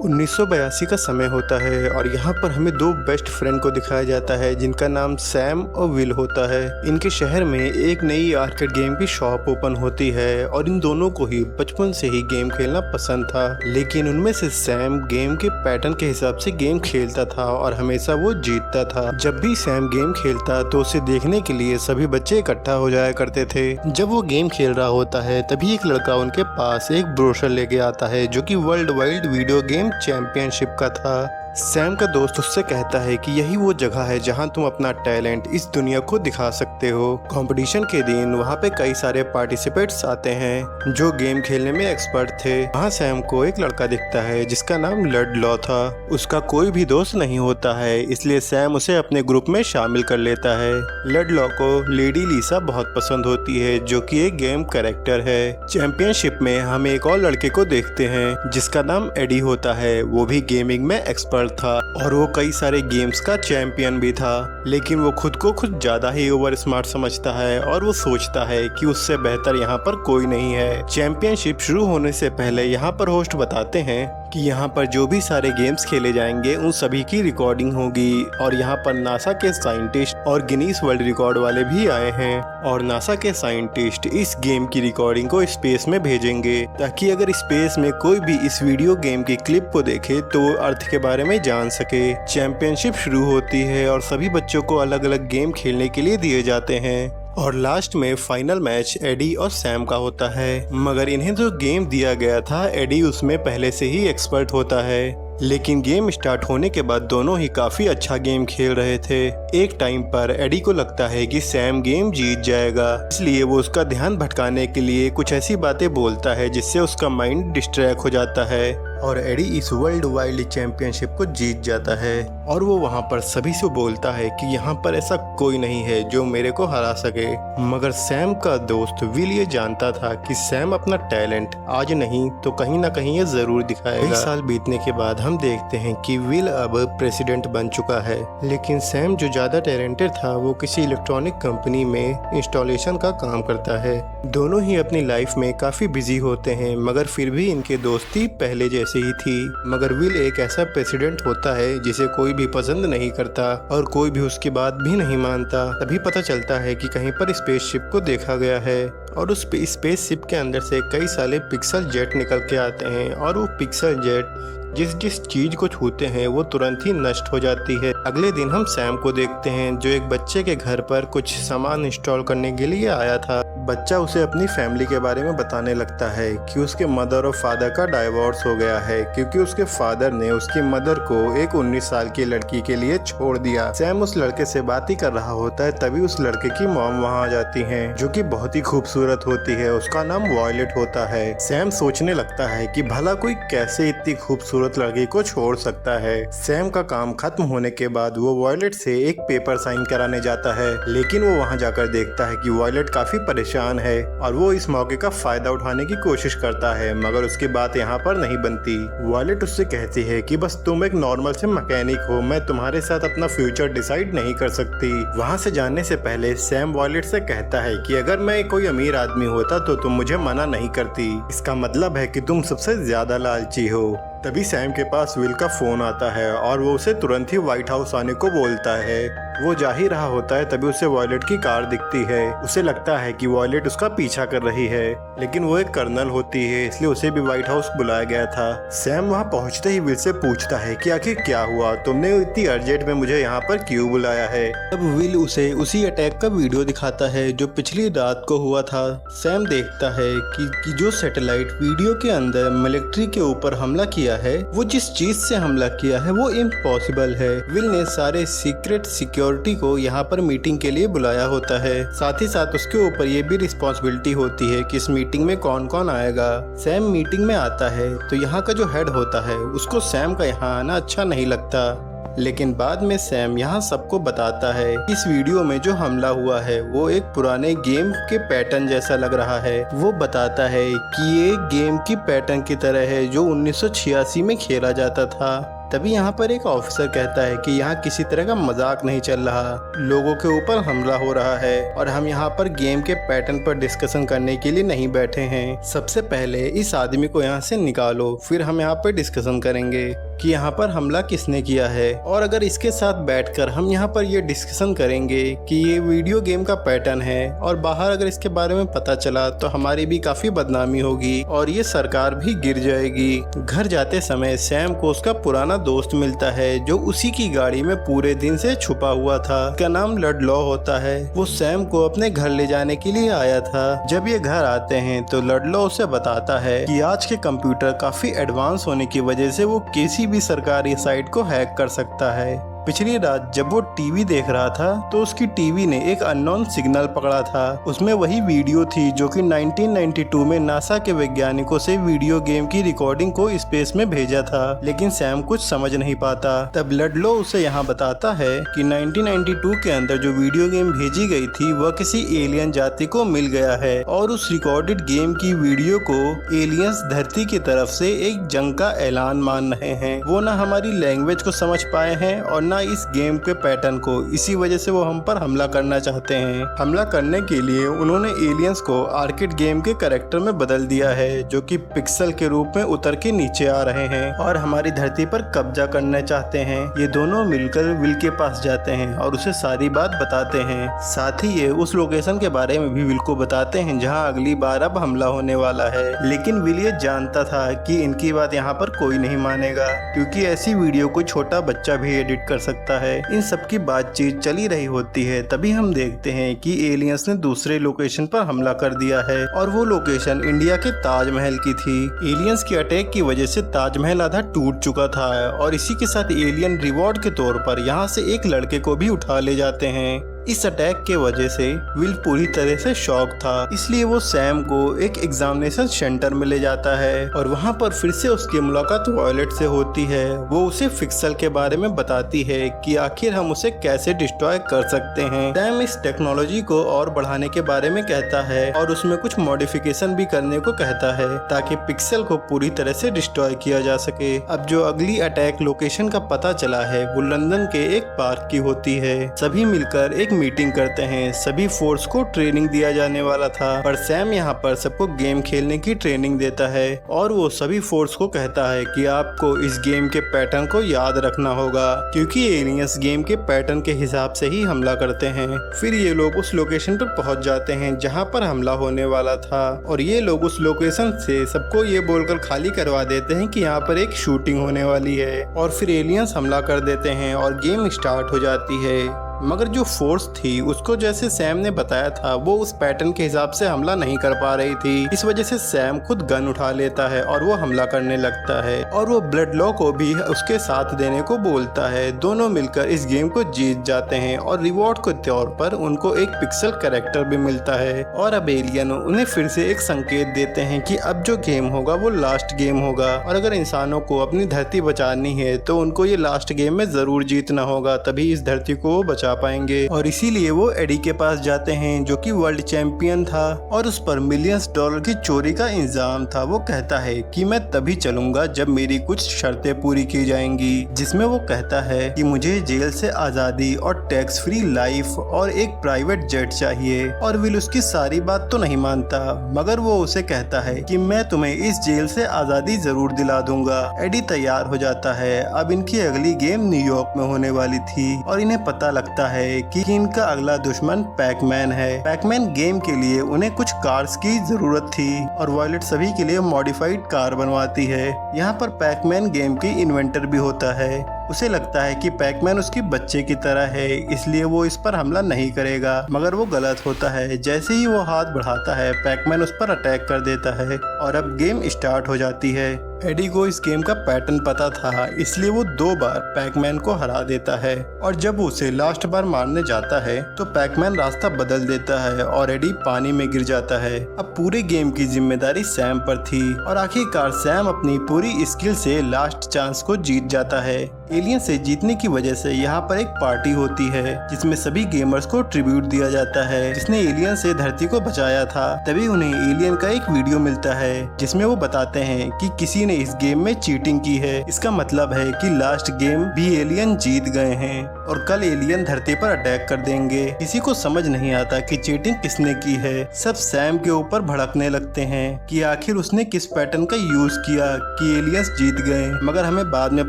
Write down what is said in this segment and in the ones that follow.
1982 का समय होता है और यहाँ पर हमें दो बेस्ट फ्रेंड को दिखाया जाता है जिनका नाम सैम और विल होता है। इनके शहर में एक नई आर्केड गेम की शॉप ओपन होती है और इन दोनों को ही बचपन से ही गेम खेलना पसंद था, लेकिन उनमें से सैम गेम के पैटर्न के हिसाब से गेम खेलता था और हमेशा वो जीतता था। जब भी सैम गेम खेलता तो उसे देखने के लिए सभी बच्चे इकट्ठा हो जाया करते थे। जब वो गेम खेल रहा होता है तभी एक लड़का उनके पास एक ब्रोशर लेके आता है जो कि world wide video game championship का था। सैम का दोस्त उससे कहता है कि यही वो जगह है जहां तुम अपना टैलेंट इस दुनिया को दिखा सकते हो। कंपटीशन के दिन वहां पे कई सारे पार्टिसिपेंट्स आते हैं जो गेम खेलने में एक्सपर्ट थे। वहां सैम को एक लड़का दिखता है जिसका नाम लडलॉ था। उसका कोई भी दोस्त नहीं होता है, इसलिए सैम उसे अपने ग्रुप में शामिल कर लेता है। लडलॉ को लेडी लीसा बहुत पसंद होती है जो कि एक गेम कैरेक्टर है। चैंपियनशिप में हम एक और लड़के को देखते हैं जिसका नाम एडी होता है। वो भी गेमिंग में एक्सपर्ट था और वो कई सारे गेम्स का चैंपियन भी था, लेकिन वो खुद को कुछ ज्यादा ही ओवर स्मार्ट समझता है और वो सोचता है कि उससे बेहतर यहाँ पर कोई नहीं है। चैंपियनशिप शुरू होने से पहले यहाँ पर होस्ट बताते हैं कि यहाँ पर जो भी सारे गेम्स खेले जाएंगे उन सभी की रिकॉर्डिंग होगी और यहाँ पर नासा के साइंटिस्ट और गिनीज वर्ल्ड रिकॉर्ड वाले भी आए हैं और नासा के साइंटिस्ट इस गेम की रिकॉर्डिंग को स्पेस में भेजेंगे ताकि अगर स्पेस में कोई भी इस वीडियो गेम की क्लिप को देखे तो वो अर्थ के बारे में जान सके। चैंपियनशिप शुरू होती है और सभी बच्चों को अलग अलग गेम खेलने के लिए दिए जाते हैं और लास्ट में फाइनल मैच एडी और सैम का होता है। मगर इन्हें जो गेम दिया गया था एडी उसमें पहले से ही एक्सपर्ट होता है, लेकिन गेम स्टार्ट होने के बाद दोनों ही काफी अच्छा गेम खेल रहे थे। एक टाइम पर एडी को लगता है कि सैम गेम जीत जाएगा, इसलिए वो उसका ध्यान भटकाने के लिए कुछ ऐसी बातें बोलता है जिससे उसका माइंड डिस्ट्रैक्ट हो जाता है और एडी इस वर्ल्ड वाइड चैंपियनशिप को जीत जाता है। और वो वहाँ पर सभी से बोलता है कि यहाँ पर ऐसा कोई नहीं है जो मेरे को हरा सके। मगर सैम का दोस्त विल ये जानता था कि सैम अपना टैलेंट आज नहीं तो कहीं ना कहीं ये जरूर दिखाएगा। कई साल बीतने के बाद हम देखते हैं कि विल अब प्रेसिडेंट बन चुका है, लेकिन सैम जो ज्यादा टैलेंटेड था वो किसी इलेक्ट्रॉनिक कंपनी में इंस्टॉलेशन का काम करता है। दोनों ही अपनी लाइफ में काफी बिजी होते हैं, मगर फिर भी इनके दोस्ती पहले जैसे ही थी। मगर विल एक ऐसा प्रेसिडेंट होता है जिसे कोई भी पसंद नहीं करता और कोई भी उसकी बात भी नहीं मानता। तभी पता चलता है कि कहीं पर स्पेसशिप को देखा गया है और उस स्पेसशिप के अंदर से कई सारे पिक्सल जेट निकल के आते हैं और वो पिक्सल जेट जिस जिस चीज को छूते हैं वो तुरंत ही नष्ट हो जाती है। अगले दिन हम सैम को देखते हैं जो एक बच्चे के घर पर कुछ सामान इंस्टॉल करने के लिए आया था। बच्चा उसे अपनी फैमिली के बारे में बताने लगता है कि उसके मदर और फादर का डाइवोर्स हो गया है क्योंकि उसके फादर ने उसकी मदर को एक 19 साल की लड़की के लिए छोड़ दिया। सैम उस लड़के से बात ही कर रहा होता है, तभी उस लड़के की मॉम वहाँ आ जाती हैं जो कि बहुत ही खूबसूरत होती है। उसका नाम वॉयलेट होता है। सैम सोचने लगता है कि भला कोई कैसे इतनी खूबसूरत लड़की को छोड़ सकता है। सैम का काम खत्म होने के बाद वो वॉयलेट से एक पेपर साइन कराने जाता है, लेकिन वो वहाँ जाकर देखता है कि वॉयलेट काफी परेशान है और वो इस मौके का फायदा उठाने की कोशिश करता है, मगर उसकी बात यहाँ पर नहीं बनती। वॉयलेट उससे कहती है कि बस तुम एक नॉर्मल से मैकेनिक हो, मैं तुम्हारे साथ अपना फ्यूचर डिसाइड नहीं कर सकती। वहाँ से जाने से पहले सैम वॉयलेट से कहता है कि अगर मैं कोई अमीर आदमी होता तो तुम मुझे मना नहीं करती, इसका मतलब है कि तुम सबसे ज्यादा लालची हो। तभी सैम के पास विल का फोन आता है और वो उसे तुरंत ही व्हाइट हाउस आने को बोलता है। वो जा ही रहा होता है तभी उसे वॉयलेट की कार दिखती है। उसे लगता है कि वॉयलेट उसका पीछा कर रही है, लेकिन वो एक कर्नल होती है इसलिए उसे भी व्हाइट हाउस बुलाया गया था। सैम वहाँ पहुँचते ही विल से पूछता है कि आखिर क्या हुआ, तुमने इतनी अर्जेंट में मुझे यहाँ पर क्यों बुलाया है। तब विल उसे उसी अटैक का वीडियो दिखाता है जो पिछली रात को हुआ था। सैम देखता है कि जो सैटेलाइट वीडियो के अंदर मिलिट्री के ऊपर हमला किया है वो जिस चीज से हमला किया है वो इम्पॉसिबल है। विल ने सारे सीक्रेट सिक्योरिटी को यहाँ पर मीटिंग के लिए बुलाया होता है, साथ ही साथ उसके ऊपर ये भी रिस्पॉन्सिबिलिटी होती है कि इस मीटिंग में कौन कौन आएगा। सैम मीटिंग में आता है तो यहाँ का जो हेड होता है उसको सैम का यहाँ आना अच्छा नहीं लगता, लेकिन बाद में सैम यहाँ सबको बताता है इस वीडियो में जो हमला हुआ है वो एक पुराने गेम के पैटर्न जैसा लग रहा है। वो बताता है कि ये गेम की पैटर्न की तरह है जो 1986 में खेला जाता था। तभी यहाँ पर एक ऑफिसर कहता है कि यहाँ किसी तरह का मजाक नहीं चल रहा, लोगों के ऊपर हमला हो रहा है और हम यहाँ पर गेम के पैटर्न पर डिस्कशन करने के लिए नहीं बैठे हैं। सबसे पहले इस आदमी को यहाँ से निकालो, फिर हम यहाँ पर डिस्कशन करेंगे कि यहाँ पर हमला किसने किया है। और अगर इसके साथ बैठकर हम यहाँ पर ये डिस्कशन करेंगे कि ये वीडियो गेम का पैटर्न है और बाहर अगर इसके बारे में पता चला तो हमारी भी काफी बदनामी होगी और ये सरकार भी गिर जाएगी। घर जाते समय सैम को उसका पुराना दोस्त मिलता है जो उसी की गाड़ी में पूरे दिन से छुपा हुआ था। उसका नाम लडलॉ होता है। वो सैम को अपने घर ले जाने के लिए आया था। जब ये घर आते हैं तो लडलॉ उसे बताता है कि आज के कंप्यूटर काफी एडवांस होने की वजह से वो किसी भी सरकारी साइट को हैक कर सकता है। पिछली रात जब वो टीवी देख रहा था तो उसकी टीवी ने एक अननोन सिग्नल पकड़ा था। उसमें वही वीडियो थी जो कि 1992 में नासा के वैज्ञानिकों से वीडियो गेम की रिकॉर्डिंग को स्पेस में भेजा था, लेकिन सैम कुछ समझ नहीं पाता। तब लडलॉ उसे यहाँ बताता है कि 1992 के अंदर जो वीडियो गेम भेजी गई थी वह किसी एलियन जाति को मिल गया है और उस रिकॉर्डेड गेम की वीडियो को एलियंस धरती की तरफ से एक जंग का ऐलान मान रहे हैं। वो ना हमारी लैंग्वेज को समझ पाए हैं और इस गेम के पैटर्न को, इसी वजह से वो हम पर हमला करना चाहते हैं। हमला करने के लिए उन्होंने एलियंस को आर्केड गेम के कैरेक्टर में बदल दिया है जो कि पिक्सल के रूप में उतर के नीचे आ रहे हैं और हमारी धरती पर कब्जा करना चाहते हैं। ये दोनों मिलकर विल के पास जाते हैं और उसे सारी बात बताते हैं। साथ ही ये उस लोकेशन के बारे में भी विल को बताते हैं जहाँ अगली बार अब हमला होने वाला है। लेकिन विल ये जानता था कि इनकी बात यहाँ पर कोई नहीं मानेगा क्योंकि ऐसी वीडियो कोई छोटा बच्चा भी एडिट कर सकता है। इन सब की बातचीत चली रही होती है तभी हम देखते हैं कि एलियंस ने दूसरे लोकेशन पर हमला कर दिया है और वो लोकेशन इंडिया के ताजमहल की थी। एलियंस के अटैक की वजह से ताजमहल आधा टूट चुका था और इसी के साथ एलियन रिवॉर्ड के तौर पर यहाँ से एक लड़के को भी उठा ले जाते हैं। इस अटैक के वजह से विल पूरी तरह से शॉक था, इसलिए वो सैम को एक एग्जामिनेशन सेंटर में ले जाता है और वहाँ पर फिर से उसकी मुलाकात वॉयलेट से होती है। वो उसे पिक्सल के बारे में बताती है कि आखिर हम उसे कैसे डिस्ट्रॉय कर सकते हैं। सैम इस टेक्नोलॉजी को और बढ़ाने के बारे में कहता है और उसमें कुछ मॉडिफिकेशन भी करने को कहता है ताकि पिक्सल को पूरी तरह से डिस्ट्रॉय किया जा सके। अब जो अगली अटैक लोकेशन का पता चला है वो लंदन के एक पार्क की होती है। सभी मिलकर एक मीटिंग करते हैं। सभी फोर्स को ट्रेनिंग दिया जाने वाला था पर सैम यहाँ पर सबको गेम खेलने की ट्रेनिंग देता है और वो सभी फोर्स को कहता है कि आपको इस गेम के पैटर्न को याद रखना होगा क्योंकि एलियंस गेम के पैटर्न के हिसाब से ही हमला करते हैं। फिर ये लोग उस लोकेशन पर पहुंच जाते हैं जहाँ पर हमला होने वाला था और ये लोग उस लोकेशन से सबको ये बोलकर खाली करवा देते हैं कि यहाँ पर एक शूटिंग होने वाली है और फिर एलियंस हमला कर देते हैं और गेम स्टार्ट हो जाती है। मगर जो फोर्स थी उसको जैसे सैम ने बताया था वो उस पैटर्न के हिसाब से हमला नहीं कर पा रही थी। इस वजह से सैम खुद गन उठा लेता है और वो हमला करने लगता है और वो लडलॉ को भी उसके साथ देने को बोलता है। दोनों मिलकर इस गेम को जीत जाते हैं और रिवॉर्ड के तौर पर उनको एक पिक्सल कैरेक्टर भी मिलता है और अब एलियन उन्हें फिर से एक संकेत देते हैं कि अब जो गेम होगा वो लास्ट गेम होगा और अगर इंसानों को अपनी धरती बचानी है तो उनको ये लास्ट गेम में जरूर जीतना होगा, तभी इस धरती को वो बचा पाएंगे। और इसीलिए वो एडी के पास जाते हैं जो कि वर्ल्ड चैंपियन था और उस पर मिलियंस डॉलर की चोरी का इल्जाम था। वो कहता है कि मैं तभी चलूंगा जब मेरी कुछ शर्तें पूरी की जाएंगी, जिसमें वो कहता है कि मुझे जेल से आजादी और टैक्स फ्री लाइफ और एक प्राइवेट जेट चाहिए। और विल उसकी सारी बात तो नहीं मानता मगर वो उसे कहता है कि मैं तुम्हें इस जेल से आजादी जरूर दिला दूंगा। एडी तैयार हो जाता है। अब इनकी अगली गेम न्यूयॉर्क में होने वाली थी और इन्हें पता लगता है कि इनका अगला दुश्मन पैकमैन है। पैकमैन गेम के लिए उन्हें कुछ कार्स की जरूरत थी और वॉयलेट सभी के लिए मॉडिफाइड कार बनवाती है। यहाँ पर पैकमैन गेम की इन्वेंटर भी होता है। उसे लगता है कि पैकमैन उसकी बच्चे की तरह है इसलिए वो इस पर हमला नहीं करेगा मगर वो गलत होता है। जैसे ही वो हाथ बढ़ाता है पैकमैन उस पर अटैक कर देता है और अब गेम स्टार्ट हो जाती है। एडी को इस गेम का पैटर्न पता था इसलिए वो 2 बार पैकमैन को हरा देता है और जब उसे लास्ट बार मारने जाता है तो पैकमैन रास्ता बदल देता है और एडी पानी में गिर जाता है। अब पूरे गेम की जिम्मेदारी सैम पर थी और आखिरकार सैम अपनी पूरी स्किल से लास्ट चांस को जीत जाता है। एलियन से जीतने की वजह से यहाँ पर एक पार्टी होती है जिसमें सभी गेमर्स को ट्रिब्यूट दिया जाता है जिसने एलियन से धरती को बचाया था। तभी उन्हें एलियन का एक वीडियो मिलता है जिसमें वो बताते हैं कि किसी ने ने इस गेम में चीटिंग की है। इसका मतलब है कि लास्ट गेम भी एलियन जीत गए हैं और कल एलियन धरती पर अटैक कर देंगे। किसी को समझ नहीं आता कि चीटिंग किसने की है। सब सैम के ऊपर भड़कने लगते हैं कि आखिर उसने किस पैटर्न का यूज किया कि एलियंस जीत गए, मगर हमें बाद में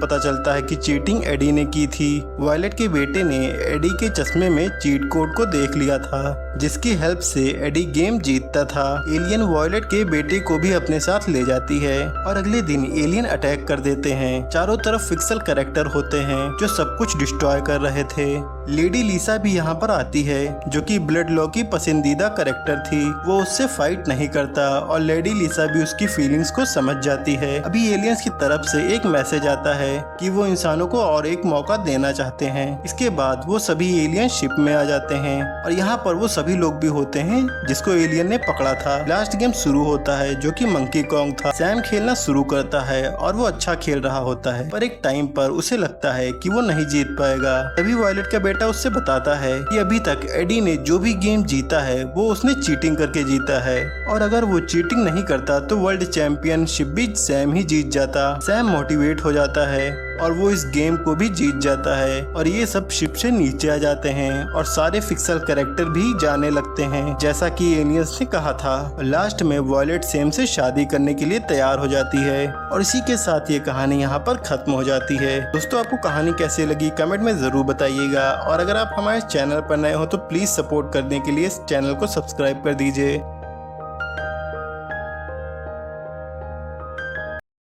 पता चलता है कि चीटिंग एडी ने की थी। वायलेट के बेटे ने एडी के चश्मे में चीट कोड को देख लिया था, जिसकी हेल्प से एडी गेम जीतता था। एलियन वायलेट के बेटे को भी अपने साथ ले जाती है और अगले दिन एलियन अटैक कर देते हैं। चारों तरफ फिक्सल कैरेक्टर होते हैं जो सब कुछ डिस्ट्रॉय कर रहे थे। लेडी लिसा भी यहाँ पर आती है जो कि ब्लड लॉ की पसंदीदा कैरेक्टर थी। वो उससे फाइट नहीं करता और लेडी लिसा भी उसकी फीलिंग्स को समझ जाती है। अभी एलियंस की तरफ से एक मैसेज आता है कि वो इंसानों को और एक मौका देना चाहते हैं। इसके बाद वो सभी एलियन शिप में आ जाते हैं और यहाँ पर वो सभी लोग भी होते हैं जिसको एलियन ने पकड़ा था। लास्ट गेम शुरू होता है जो कि मंकी कॉन्ग था। सैम खेलना शुरू करता है और वो अच्छा खेल रहा होता है, पर एक टाइम पर उसे लगता है कि वो नहीं जीत पाएगा। तभी वायलेट का बेटा उससे बताता है कि अभी तक एडी ने जो भी गेम जीता है वो उसने चीटिंग करके जीता है और अगर वो चीटिंग नहीं करता तो वर्ल्ड चैंपियनशिप भी सैम ही जीत जाता। सैम मोटिवेट हो जाता है और वो इस गेम को भी जीत जाता है और ये सब शिप से नीचे आ जाते हैं और सारे फिक्सल कैरेक्टर भी जाने लगते हैं जैसा कि एलियंस ने कहा था। लास्ट में वायलेट सैम से शादी करने के लिए तैयार हो जाती है और इसी के साथ ये कहानी यहाँ पर खत्म हो जाती है। दोस्तों, आपको कहानी कैसी लगी कमेंट में जरूर बताइएगा और अगर आप हमारे चैनल पर नए हो तो प्लीज सपोर्ट करने के लिए इस चैनल को सब्सक्राइब कर दीजिए।